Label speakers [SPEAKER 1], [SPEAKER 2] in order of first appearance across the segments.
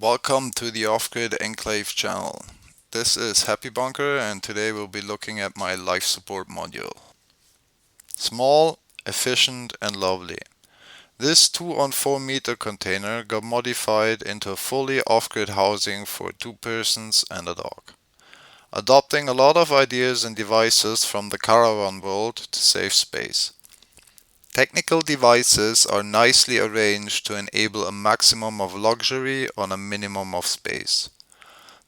[SPEAKER 1] Welcome to the OffGridEnclave channel. This is Happy Bunker and today we'll be looking at my life support module. Small, efficient and lovely. This 2 on 4 meter container got modified into a fully off-grid housing for 2 persons and a dog. Adopting a lot of ideas and devices from the caravan world to save space. Technical devices are nicely arranged to enable a maximum of luxury on a minimum of space.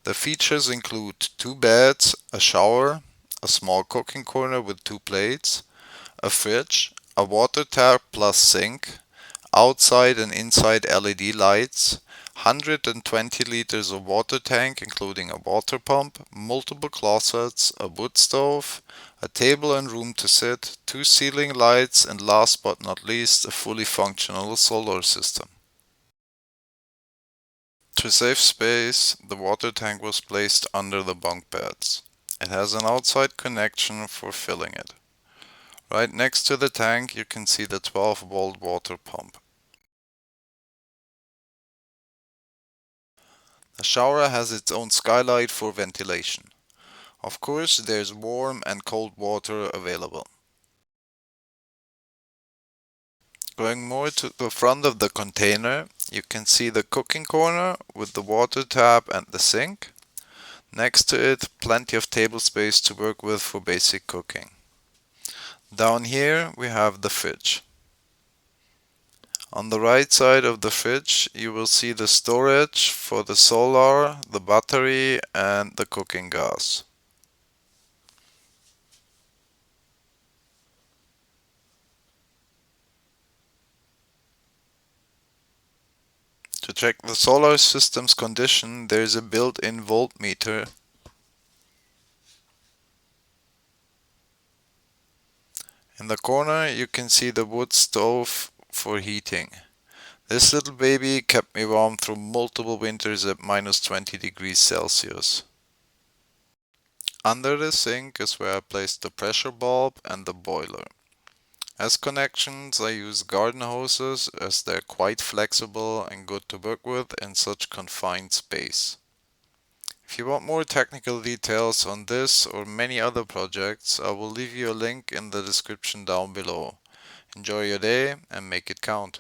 [SPEAKER 1] The features include 2 beds, a shower, a small cooking corner with 2 plates, a fridge, a water tap plus sink, outside and inside LED lights, 120 liters of water tank including a water pump, multiple closets, a wood stove, a table and room to sit, 2 ceiling lights, and last but not least a fully functional solar system. To save space, the water tank was placed under the bunk beds. It has an outside connection for filling it. Right next to the tank you can see the 12-volt water pump. The shower has its own skylight for ventilation. Of course, there's warm and cold water available. Going more to the front of the container, you can see the cooking corner with the water tap and the sink. Next to it, plenty of table space to work with for basic cooking. Down here we have the fridge. On the right side of the fridge you will see the storage for the solar, the battery and the cooking gas. To check the solar system's condition, there is a built-in voltmeter. In the corner you can see the wood stove for heating. This little baby kept me warm through multiple winters at -20 degrees Celsius. Under the sink is where I placed the pressure bulb and the boiler. As connections I use garden hoses as they're quite flexible and good to work with in such confined space. If you want more technical details on this or many other projects, I will leave you a link in the description down below. Enjoy your day and make it count.